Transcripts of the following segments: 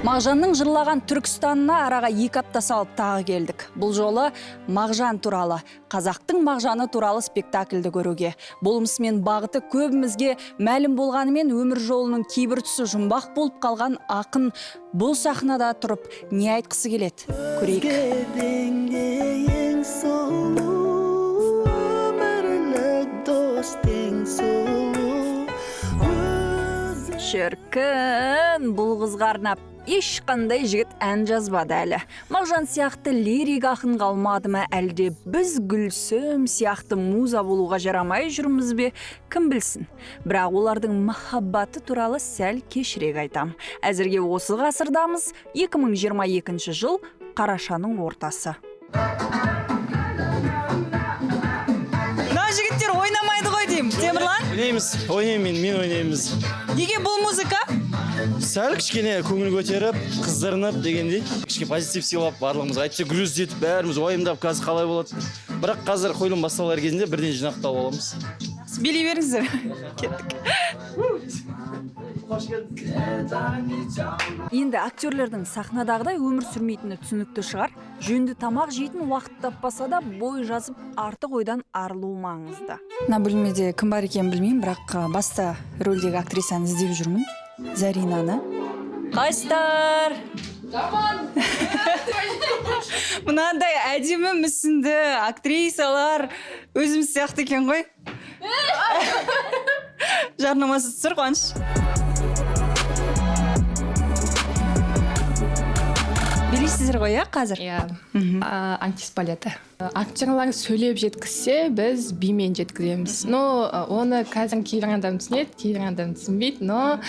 Мағжанның жырлаған Түркістанына араға 2 апта салып тағы келдік. Бұл жолы Мағжан туралы, қазақтың Мағжаны туралы спектакльді көруге. Болымысымен бағыты көбімізге мәлім болғанымен өмір жолының кейбір тұсы жұмбақ болып қалған ақын бұл сахнада тұрып не айтқысы келеді? Көрейік. Шіркін, бұл қызға арнап ешқандай жігіт ән жазбады әлі. Мағжан сияқты лирик ақын қалмады ма, әлде біз Гүлсім сияқты муза болуға жарамай жүрміз бе, кім білсін. Бірақ олардың махаббаты туралы сәл кешірек айтам. Әзірге осы ғасырдамыз, 2022 жыл, қарашаның ортасы. Мына жігіттер ойнамайды ғой деймін, Темірлан? Ойнаймын, мен ойнаймыз. Неге бұл музыка? Сәл кішкене көңіл көтеріп, қыздырынып дегендей. Кішкене позитив сыйлап, барлығымызға айтса гүліз етіп, бәріміз ойымдап, қазір қалай болады. Бірақ қазір қойылым басталар кезінде бірден жинақтап аламыз. Билей беріңіздер. Кеттік. Енді актерлердің сахнадағыдай өмір сүрмейтіні түсінікті шығар. Жөнді тамақ жейтін уақыт таппаса да бой жазып артық ойдан арылу маңызды. Мына бөлмеде кім бар екенін білмеймін, бірақ басты рөлдегі актрисаны іздеп жүрмін. Заринаны. Қайсыздар? Жаман. Мынандай әдемі мүсінді актрисалар өзіміз сияқты екен ғой. Жарнамасы түсір, Қуаныш. Білесіздер ғой, қазір? Антиспалеты. Актерлар сөйлеп жеткізсе, біз бимен жеткіземіз. Оны қазір кейбір адам түсінеді, кейбір адам түсінбейді, но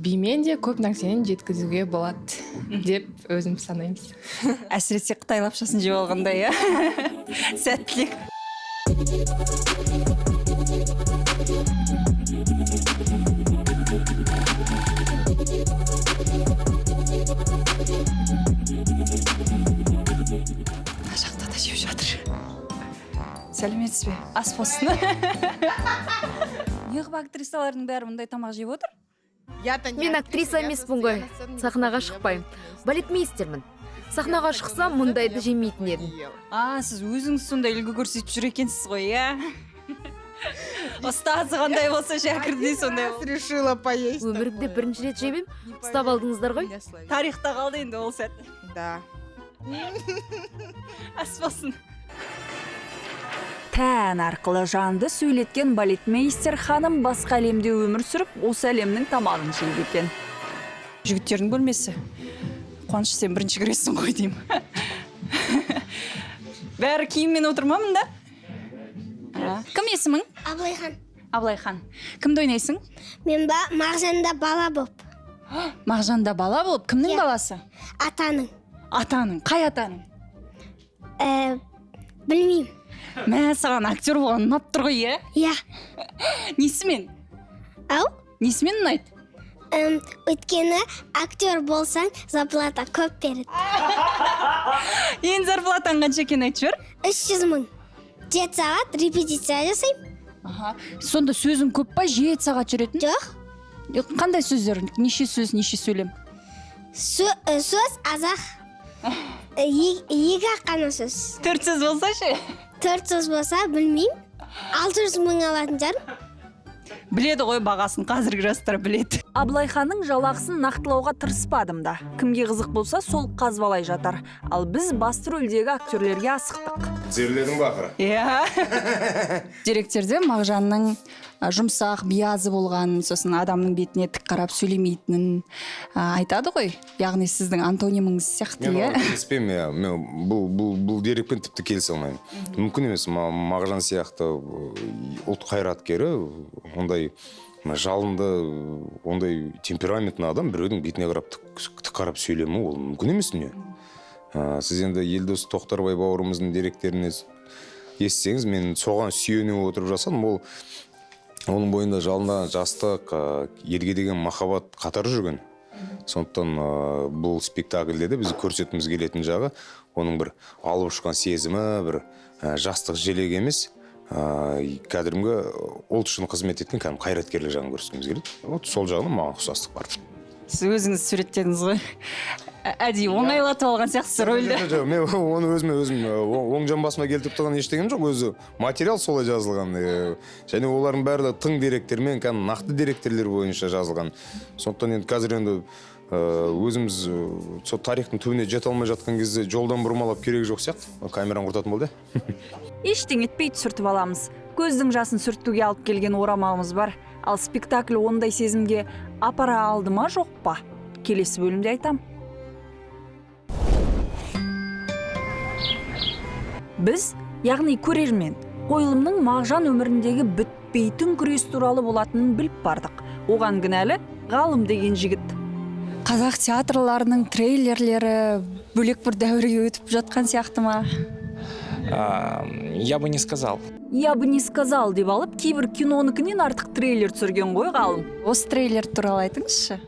бимен де көп нәрсені жеткізуге болады деп өзім санаймыз. Әсіресе қытайлапшасын жеп алғандай, сәттілік. Жақта да жеп жатыр. Сәлеметсіз бе? Ас болсын. Неғып актрисалардың бәрі мұндай тамақ жеп отыр? Мен актриса емеспін ғой, сахнаға шықпаймын. Балетмейстермін. Сахнаға шықсам, мұндайды жемейтін едім. Сіз өзіңіз сондай үлгі көрсетіп жүр екенсіз ғой, Ұстазы қандай болса, шәкірдей сондай бол. Решила поесть. Өмірімде бірінші рет жебем, ұстап алдыңыздар ғой. Тарихта қалды енді ол сәт. Да. Ас болсын. Тән арқылы жанды сөйлеткен балетмейстер ханым басқа әлемде өмір сүріп, осы әлемнің тамағын жейді екен. Жігіттердің бөлмесі. Қуаныш, сен бірінші кіресің ғой деймін. Бәрі киіммен отырмамын да? Кім есімің? Аблайхан. Аблайхан. Кімді ойнайсың? Мен Мағжанда бала болып. Мағжанда бала болып? Кімнің баласы? Атаның. Атаның. Қай атаның? Білмеймін. Мә, саған актер болған ұнап тұр ғой, Иә. Несімен? Ау? Несімен ұнайды? Өйткені актер болсаң, зарплата көп береді. Ең зарплатаң қанша екен айтып жібер? 300 мың. 7 сағат репетиция жасаймын. Сонда сөзің көп па, 7 сағат жүретін? Жоқ. Қандай сөздер? Неше сөз, неше сөйлем? Сөз азақ. 2 қана сөз. 4 сөз болса ше? 4 сөз болса, білмеймін. 600 мың алатын жарым. Біледі ғой бағасын, қазіргі жастар біледі. Аблайханның жалақысын нақтылауға тырыспадым да. Кімге қызық болса, сол қазбалай жатар. Ал біз басты рөлдегі актерлерге асықтық. Зерледің бақыры. Деректерде Мағжанның жұмсақ, биязы болған, сосын адамның бетіне тік қарап сөйлемейтінін айтады ғой. Яғни сіздің антониміңіз сияқты, Мен келіспеймін, бұл дерекпен тіпті келісе алмаймын. Мүмкін емес, Мағжан сияқты ұлт қайраткері, ондай жалынды, ондай темпераментный адам біреудің бетіне қарап тік қарап сөйлемі, ол мүмкін емес не? Сіз енді Елдос Тоқтарбай бауырымыздың деректеріне естісеңіз, мен соған сүйене отырып жасадым, оның бойында жалында жастық, елге деген махаббат қатар жүрген. Сондықтан бұл спектакльде де біз көрсеткіміз келетін жағы, оның бір алып ұшқан сезімі, бір жастық желек емес, кәдімгі ұлт үшін қызмет еткен қайраткерлік жағын көрсеткіміз келеді. Сол жағынан маған ұқсастық бар. Сіз өзіңіз суреттедіңіз ғой. Әдейі оңайлатып алған сияқтысыз рөлді. Жоқ, мен оны өзім оң жан басыма келтіріп тұрған ештеңем жоқ. Өзі материал солай жазылған. Және олардың бәрі де тың деректермен, нақты деректерлер бойынша жазылған. Сондықтан енді қазір енді өзіміз сол тарихтың түбіне жете алмай жатқан кезде жолдан бұрмалап керек жоқ сияқты. Камераны құртатын болды. Ештеңе етпей түсіртіп аламыз. Көздің жасын сүртуге алып келген орамалымыз бар. Ал спектакль ондай сезімге апара алды ма жоқ па? Келесі бөлімде айтам. Біз, яғни көрермен, қойылымның Мағжан өміріндегі бітпейтін күрес туралы болатынын біліп бардық. Оған кінәлі Ғалым деген жігіт. Қазақ театрларының трейлерлері бөлек бір дәуірге өтіп жатқан сияқты ма? Я бы не сказал. Я бы не сказал деп алып, кейбір киноныкінен артық трейлер түсірген ғой Ғалым. Осы трейлер туралы айтыңызшы.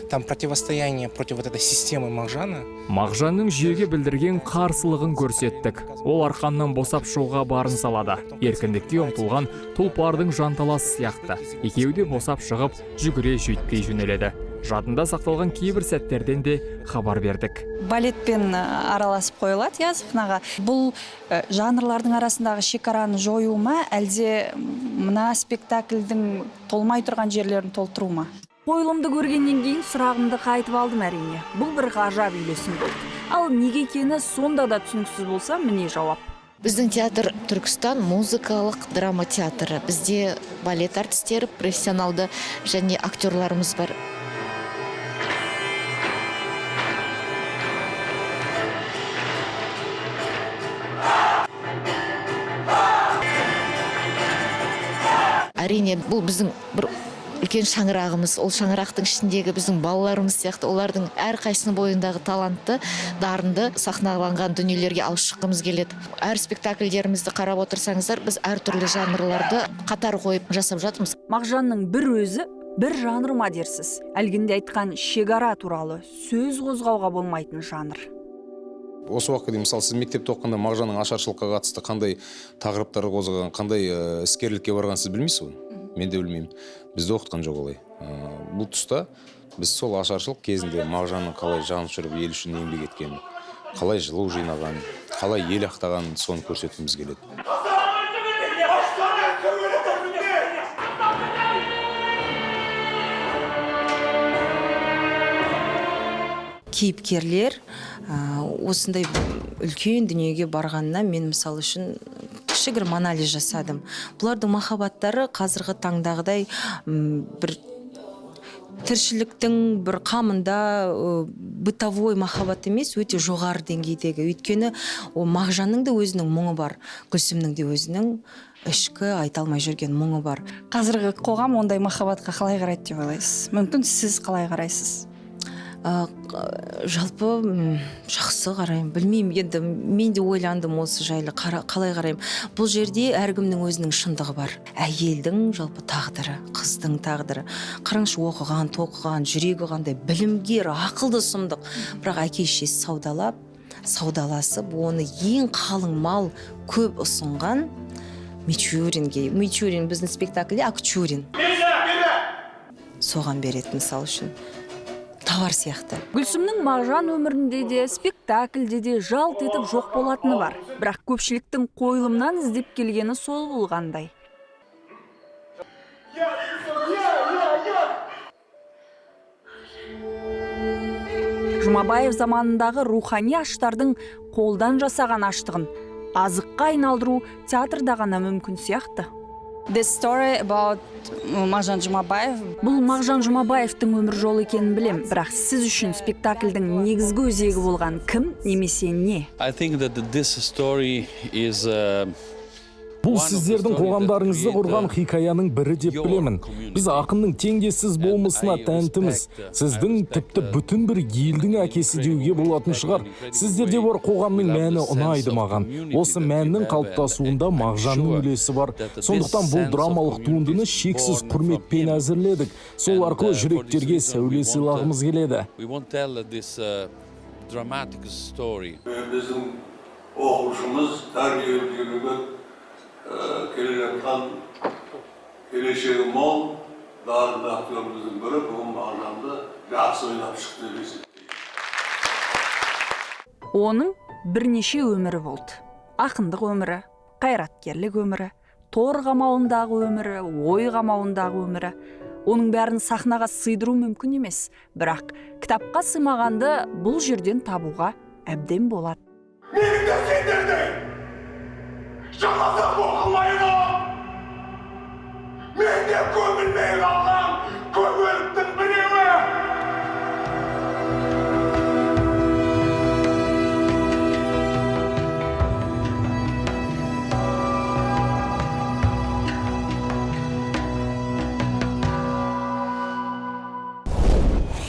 Там противостояние против вот этой системы Мағжана. Мағжанның жүйеге білдірген қарсылығын көрсеттік. Ол арқаннан босап шығуға барын салады. Еркіндікке ұмтылған тұлпардың жанталасы сияқты. Екеуі де босап шығып, жүгіре жүйткей жөнеледі. Жадында сақталған кейбір сәттерден де хабар бердік. Балетпен араласып қойылады, я сахнаға. Бұл жанрлардың арасындағы шекараны жою ма, әлде мына спектакльдің толмай тұрған жерлерін толтыру ма? Қойылымды көргеннен кейін сұрағымды қайтып алдым әрине. Бұл бір ғажап үйлесім болды. Ал неге екені сонда да түсініксіз болса, міне жауап. Біздің театр Түркістан музыкалық драма театры. Бізде балет артистері, профессионалды және актерларымыз бар. Әрине, бұл біздің бір үлкен шаңырағымыз, ол шаңырақтың ішіндегі біздің балаларымыз сияқты, олардың әрқайсының бойындағы талантты, дарынды сахналанған дүниелерге алып шыққымыз келеді. Әр спектакльдерімізді қарап отырсаңыздар, біз әртүрлі жанрларды қатар қойып жасап жатырмыз. Мағжанның бір өзі, бір жанр ма дерсіз. Әлгінде айтқан шекара туралы сөз қозғауға болмайтын жанр. Осы уақытқа дейін, мысалы, сіз мектепте оқығанда Мағжанның ашаршылыққа қатысты қандай тақырыптары қозғаған, қандай іскерлікке барған сіз білмейсіз ғой? Мен де білмеймін. Бізді оқытқан жоқ олай. Бұл тұста біз сол ашаршылық кезінде Мағжанның қалай жан ұшырып ел үшін еңбек еткенін, қалай жылу жинаған, қалай ел ақтаған, соны көрсеткіміз келеді. Кейіпкерлер осындай үлкен дүниеге барғанына мен мысалы үшін кішігірім анализ жасадым. Бұлардың махаббаттары қазіргі таңдағыдай бір тіршіліктің бір қамында бытовой махаббат емес, өте жоғары деңгейдегі. Өйткені Мағжанның да өзінің мұңы бар, Гүлсімнің де өзінің ішкі айта алмай жүрген мұңы бар. Қазіргі қоғам ондай махаббатқа қалай қарайды деп ойлайсыз? Мүмкін сіз қалай қарайсыз? Жалпы жақсы қараймын. Білмеймін, енді мен де ойландым осы жайлы қалай қараймын. Бұл жерде әркімнің өзінің шындығы бар. Әйелдің жалпы тағдыры, қыздың тағдыры. Қараңызшы, оқыған, тоқыған, жүрегі қандай, білімгер, ақылды сұмдық. Бірақ әке-шешесі саудаласып, оны ең қалың мал көп ұсынған Мичурин біздің спектакльде Акчурин. Соған береді мысал үшін. Товар сияқты. Гүлсімнің Мағжан өмірінде де, спектакльде де жалт етіп жоқ болатыны бар. Бірақ көпшіліктің қойылымнан іздеп келгені сол болғандай. Жұмабаев заманындағы рухани аштардың қолдан жасаған аштығын азыққа айналдыру театрда ғана мүмкін сияқты. The story about Мағжан Жұмабаев. Бұл Мағжан Жұмабаевтың өмір жолы екенін білем, бірақ сіз үшін спектакльдің негізгі өзегі болған кім немесе не? I think that this story is Бұл сіздердің қоғамдарыңызды құрған хикаяның бірі деп білемін. Біз ақынның теңдессіз болмысына тәнтіміз. Сіздің тіпті бүтін бір елдің әкесі деуге болатын шығар. Сіздерде бар қоғамның мәні ұнайды маған. Осы мәннің қалыптасуында Мағжанның үлесі бар. Сондықтан бұл драмалық туындыны шексіз құрметпен әзірледік. Сол арқылы жүректерге сәуле сыйлағымыз келеді. Біздің оқушымыз тәрбиелеуге келе жатқан келешегі мол дарынды актеріміздің бірі бүгін Мағжанды жақсы ойнап шықты деп есептеймін. Оның бірнеше өмірі болды. Ақындық өмірі, қайраткерлік өмірі, тор қамауындағы өмірі, ой қамауындағы өмірі. Оның бәрін сахнаға сыйдыру мүмкін емес, бірақ кітапқа сыймағанды бұл жерден табуға әбден болады. Менің де сендердей жалғыздық бола алмайды. Мен де көмілмей қалған